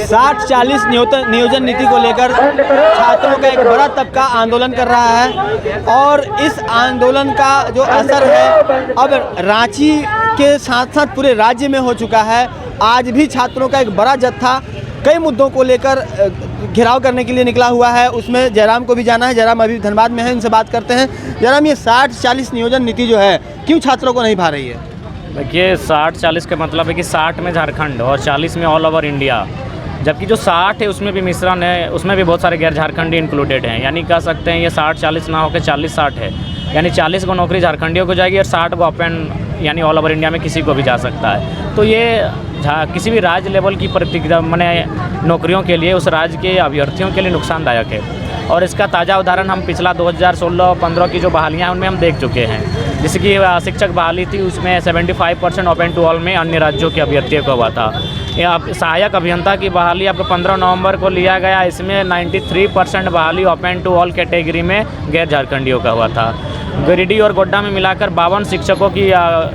60-40 नियोजन नीति को लेकर छात्रों का एक बड़ा तबका आंदोलन कर रहा है और इस आंदोलन का जो असर है अब रांची के साथ साथ पूरे राज्य में हो चुका है। आज भी छात्रों का एक बड़ा जत्था कई मुद्दों को लेकर घेराव करने के लिए निकला हुआ है। उसमें जयराम को भी जाना है। जयराम अभी धनबाद में है, इनसे बात करते हैं। जयराम, ये 60-40 नियोजन नीति जो है क्यों छात्रों को नहीं भा रही है? देखिए, 60-40 का मतलब है कि 60 में झारखंड और 40 में ऑल ओवर इंडिया, जबकि जो 60 है उसमें भी मिश्रण है, उसमें भी बहुत सारे गैर झारखंडी इंक्लूडेड हैं। यानी कह सकते हैं ये 60-40 ना होकर 40-60 है। यानी 40 को नौकरी झारखंडियों को जाएगी और 60 को ओपन यानी ऑल ओवर इंडिया में किसी को भी जा सकता है। तो ये किसी भी राज्य लेवल की प्रतिक्रिया माने नौकरियों के लिए उस राज्य के अभ्यर्थियों के लिए नुकसानदायक है। और इसका ताज़ा उदाहरण हम पिछला 2016-15 की जो बहालियाँ हैं उनमें हम देख चुके हैं। जैसे कि शिक्षक बहाली थी, उसमें 75% ओपन टू ऑल में अन्य राज्यों के अभ्यर्थियों को हुआ था। या सहायक अभियंता की बहाली आपको 15 नवंबर को लिया गया, इसमें 93% बहाली ओपन टू ऑल कैटेगरी में गैर झारखंडियों का हुआ था। गिरिडीह और गोड्डा में मिलाकर 52 शिक्षकों की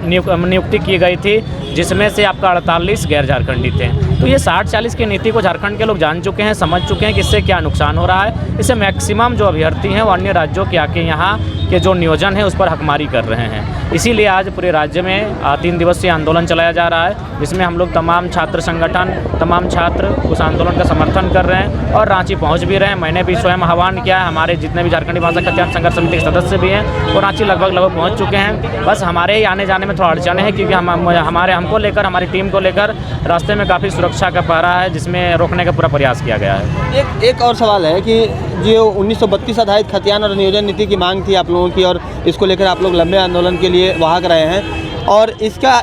नियुक्ति की गई थी, जिसमें से आपका 48 गैर झारखंडी थे। तो ये 60-40 की नीति को झारखंड के लोग जान चुके हैं, समझ चुके हैं कि इससे क्या नुकसान हो रहा है। इससे मैक्सिमम जो अभ्यर्थी हैं वो अन्य राज्यों के आके यहाँ के जो नियोजन है उस पर हकमारी कर रहे हैं। इसीलिए आज पूरे राज्य में 3 दिवसीय आंदोलन चलाया जा रहा है, जिसमें हम लोग तमाम छात्र संगठन, तमाम छात्र उस आंदोलन का समर्थन कर रहे हैं और रांची पहुँच भी रहे हैं। मैंने भी स्वयं आह्वान किया है, हमारे जितने भी झारखंडी भाषा कल्याण संघर्ष समिति के सदस्य भी हैं वो रांची लगभग पहुँच चुके हैं। बस हमारे ही आने जाने में थोड़ा अड़चन है, क्योंकि हमको लेकर, हमारी टीम को लेकर रास्ते में काफ़ी सुरक्षा का पहरा है, जिसमें रोकने का पूरा प्रयास किया गया है। एक और सवाल है कि जो 1932 आधारित खतियान और नियोजन नीति की मांग थी आप लोगों की और इसको लेकर आप लोग लंबे आंदोलन के लिए वाहक रहे हैं और इसका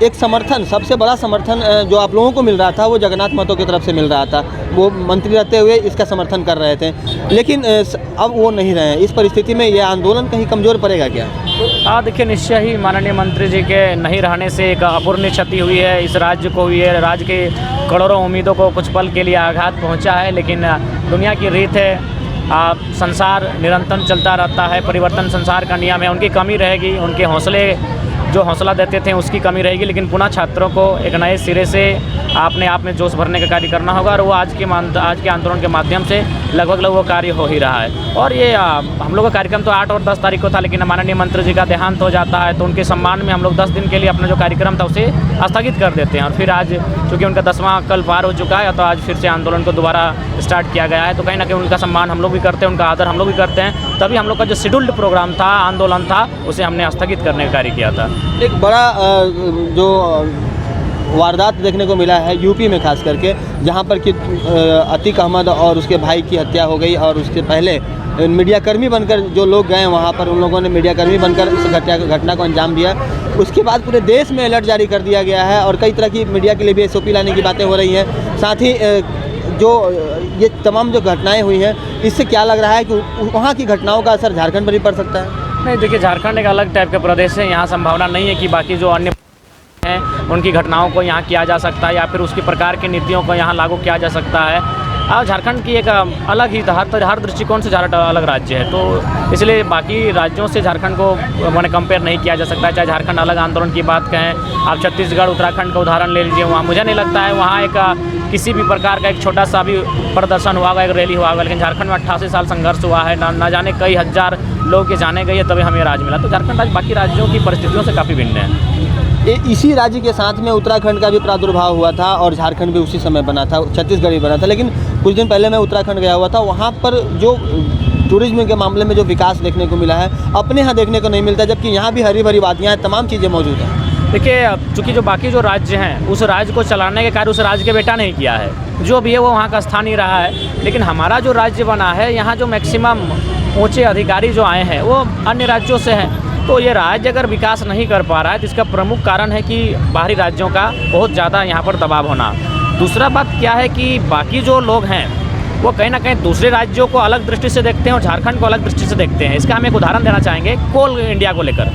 एक समर्थन, सबसे बड़ा समर्थन जो आप लोगों को मिल रहा था वो जगन्नाथ महतो की तरफ से मिल रहा था। वो मंत्री रहते हुए इसका समर्थन कर रहे थे, लेकिन अब वो नहीं रहे हैं। इस परिस्थिति में ये आंदोलन कहीं कमज़ोर पड़ेगा क्या? देखिए, निश्चय ही माननीय मंत्री जी के नहीं रहने से एक अपूर्णीय क्षति हुई है। इस राज्य को, ये राज्य के करोड़ों उम्मीदों को कुछ पल के लिए आघात पहुँचा है, लेकिन दुनिया की रीत है, संसार निरंतर चलता रहता है, परिवर्तन संसार का नियम है। उनकी कमी रहेगी, उनके हौसले जो हौसला देते थे उसकी कमी रहेगी, लेकिन पुनः छात्रों को एक नए सिरे से अपने आप में जोश भरने का कार्य करना होगा और वो आज के आंदोलन के माध्यम से लगभग वो कार्य हो ही रहा है। और ये हम लोग का कार्यक्रम तो 8 और 10 तारीख को था, लेकिन माननीय मंत्री जी का देहांत हो जाता है तो उनके सम्मान में हम लोग 10 दिन के लिए अपना जो कार्यक्रम था उसे स्थगित कर देते हैं। और फिर आज चूँकि उनका 10वां कल पार हो चुका है तो आज फिर से आंदोलन को दोबारा स्टार्ट किया गया है। तो कहीं ना कहीं उनका सम्मान हम लोग भी करते हैं, उनका आदर हम लोग भी करते हैं। तभी हम लोग का जो शेड्यूल्ड प्रोग्राम था, आंदोलन था, उसे हमने स्थगित करने का कार्य किया था। एक बड़ा जो वारदात देखने को मिला है यूपी में, खास करके जहां पर कि अतीक अहमद और उसके भाई की हत्या हो गई और उसके पहले मीडियाकर्मी बनकर जो लोग गए वहां पर, उन लोगों ने मीडियाकर्मी बनकर इस घटना को अंजाम दिया। उसके बाद पूरे देश में अलर्ट जारी कर दिया गया है और कई तरह की मीडिया के लिए भी SOP लाने की बातें हो रही हैं। साथ ही जो ये तमाम जो घटनाएँ हुई हैं, इससे क्या लग रहा है कि वहाँ की घटनाओं का असर झारखंड पर भी पड़ सकता है? नहीं, देखिए, झारखंड एक अलग टाइप का प्रदेश है। यहाँ संभावना नहीं है कि बाकी जो अन्य हैं उनकी घटनाओं को यहाँ किया जा सकता है या फिर उसकी प्रकार की नीतियों को यहाँ लागू किया जा सकता है। और झारखंड की एक अलग ही हर दृष्टिकोण से झारखंड अलग राज्य है, तो इसलिए बाकी राज्यों से झारखंड को मैंने कंपेयर नहीं किया जा सकता है। चाहे झारखंड अलग आंदोलन की बात कहें, आप छत्तीसगढ़, उत्तराखंड का उदाहरण ले लीजिए, वहाँ मुझे नहीं लगता है वहाँ एक किसी भी प्रकार का एक छोटा सा भी प्रदर्शन हुआ होगा, एक रैली हुआ होगा। लेकिन झारखंड में 88 साल संघर्ष हुआ है, ना जाने कई हज़ार लोग के जाने गए तभी हमें राज मिला। तो झारखंड राज्य बाकी राज्यों की परिस्थितियों से काफ़ी भिन्न है। इसी राज्य के साथ में उत्तराखंड का भी प्रादुर्भाव हुआ था और झारखंड भी उसी समय बना था, छत्तीसगढ़ भी बना था। लेकिन कुछ दिन पहले मैं उत्तराखंड गया हुआ था, वहाँ पर जो टूरिज्म के मामले में जो विकास देखने को मिला है अपने यहाँ देखने को नहीं मिलता, जबकि यहाँ भी हरी भरी वादियाँ हैं, तमाम चीज़ें मौजूद हैं। देखिए, चूँकि जो बाकी जो राज्य हैं उस राज्य को चलाने के कार्य उस राज्य के बेटा नहीं किया है, जो भी है वो वहाँ का स्थानीय रहा है। लेकिन हमारा जो राज्य बना है, यहाँ जो मैक्सिमम ऊँचे अधिकारी जो आए हैं वो अन्य राज्यों से हैं। तो ये राज्य अगर विकास नहीं कर पा रहा है तो इसका प्रमुख कारण है कि बाहरी राज्यों का बहुत ज़्यादा यहाँ पर दबाव होना। दूसरा बात क्या है कि बाकी जो लोग हैं वो कहीं ना कहीं दूसरे राज्यों को अलग दृष्टि से देखते हैं और झारखंड को अलग दृष्टि से देखते हैं। इसका हम एक उदाहरण देना चाहेंगे कोल इंडिया को लेकर।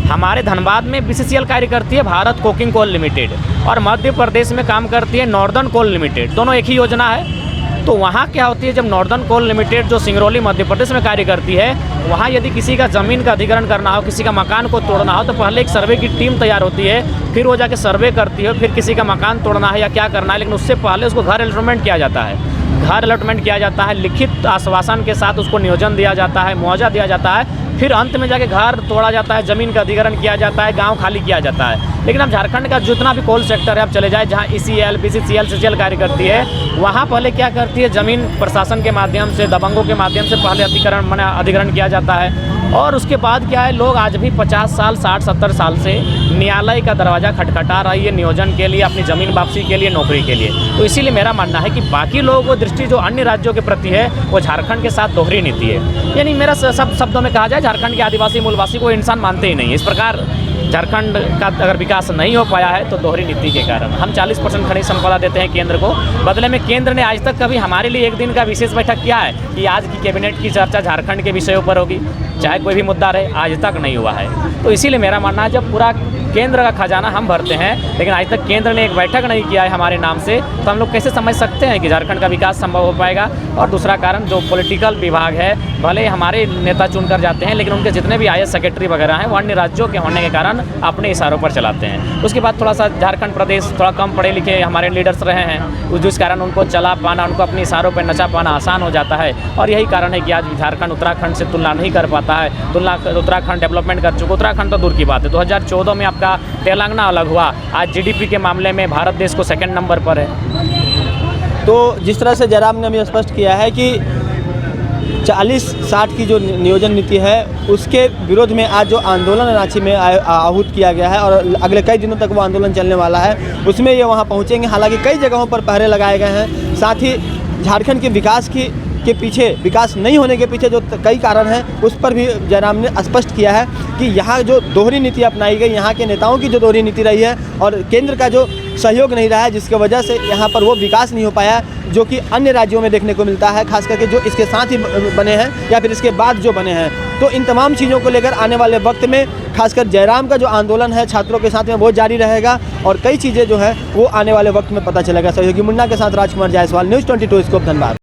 हमारे धनबाद में BCCL कार्य करती है भारत कोकिंग कोल लिमिटेड और मध्य प्रदेश में काम करती है नॉर्दर्न कोल लिमिटेड। दोनों एक ही योजना है। तो वहाँ क्या होती है, जब नॉर्दर्न कोल लिमिटेड जो सिंगरौली मध्य प्रदेश में कार्य करती है, वहाँ यदि किसी का ज़मीन का अधिग्रहण करना हो, किसी का मकान को तोड़ना हो, तो पहले एक सर्वे की टीम तैयार होती है, फिर वो जाके सर्वे करती है, फिर किसी का मकान तोड़ना है या क्या करना है, लेकिन उससे पहले उसको घर अलॉटमेंट किया जाता है। घर अलॉटमेंट किया जाता है, लिखित आश्वासन के साथ उसको नियोजन दिया जाता है, मुआवजा दिया जाता है, फिर अंत में जाके घर तोड़ा जाता है, ज़मीन का अधिग्रहण किया जाता है, गांव खाली किया जाता है। लेकिन अब झारखंड का जितना भी कोल सेक्टर है, आप चले जाए जहां ECL, BCCL, CCL कार्य करती है, वहाँ पहले क्या करती है, ज़मीन प्रशासन के माध्यम से, दबंगों के माध्यम से पहले अधिग्रहण किया जाता है। और उसके बाद क्या है, लोग आज भी 50 साल 60-70 साल से न्यायालय का दरवाज़ा खटखटा रही है नियोजन के लिए, अपनी ज़मीन वापसी के लिए, नौकरी के लिए। तो इसीलिए मेरा मानना है कि बाकी लोगों को दृष्टि जो अन्य राज्यों के प्रति है, वो झारखंड के साथ दोहरी नीति है। यानी मेरा सब शब्दों में कहा जाए, झारखंड के आदिवासी मूलवासी को इंसान मानते ही नहीं है। इस प्रकार झारखंड का अगर विकास नहीं हो पाया है तो दोहरी नीति के कारण। हम 40% खनिज संपदा देते हैं केंद्र को, बदले में केंद्र ने आज तक कभी हमारे लिए एक दिन का विशेष बैठक किया है कि आज की कैबिनेट की चर्चा झारखंड के विषयों पर होगी, चाहे कोई भी मुद्दा रहे, आज तक नहीं हुआ है। तो इसीलिए मेरा मानना है, जब पूरा केंद्र का खजाना हम भरते हैं, लेकिन आज तक केंद्र ने एक बैठक नहीं किया है हमारे नाम से, तो हम लोग कैसे समझ सकते हैं कि झारखंड का विकास संभव हो पाएगा। और दूसरा कारण, जो पॉलिटिकल विभाग है, भले हमारे नेता चुनकर जाते हैं, लेकिन उनके जितने भी IAS सेक्रेटरी वगैरह हैं, वो अन्य राज्यों के होने के कारण अपने इशारों पर चलाते हैं। उसके बाद थोड़ा सा झारखंड प्रदेश थोड़ा कम पढ़े लिखे हमारे लीडर्स रहे हैं, जिस कारण उनको चला पाना, उनको अपने इशारों पर नचा पाना आसान हो जाता है। और यही कारण है कि आज झारखंड उत्तराखंड से तुलना नहीं कर पाता है। उत्तराखंड डेवलपमेंट कर चुका, उत्तराखंड तो दूर की बात है। 2014 में आपका तेलंगाना अलग हुआ, आज GDP के मामले में भारत देश को 2nd नंबर पर है। तो जिस तरह से जयराम ने हमें स्पष्ट किया है कि 40-60 की जो नियोजन नीति है, उसके विरोध में आज जो आंदोलन रांची में आहूत किया गया है और अगले कई दिनों तक वो आंदोलन चलने वाला है, उसमें ये वहाँ पहुँचेंगे। हालांकि कई जगहों पर पहरे लगाए गए हैं। साथ ही झारखंड के विकास के पीछे, विकास नहीं होने के पीछे जो कई कारण हैं, उस पर भी जयराम ने स्पष्ट किया है कि यहाँ जो दोहरी नीति अपनाई गई, यहाँ के नेताओं की जो दोहरी नीति रही है और केंद्र का जो सहयोग नहीं रहा है, जिसकी वजह से यहाँ पर वो विकास नहीं हो पाया जो कि अन्य राज्यों में देखने को मिलता है, खास करके जो इसके साथ ही बने हैं या फिर इसके बाद जो बने हैं। तो इन तमाम चीज़ों को लेकर आने वाले वक्त में खासकर जयराम का जो आंदोलन है छात्रों के साथ में, वो जारी रहेगा और कई चीज़ें जो है वो आने वाले वक्त में पता चलेगा। सहयोगी मुन्ना के साथ राजकुमार जायसवाल, न्यूज़ 22 स्कोप, धनबाद।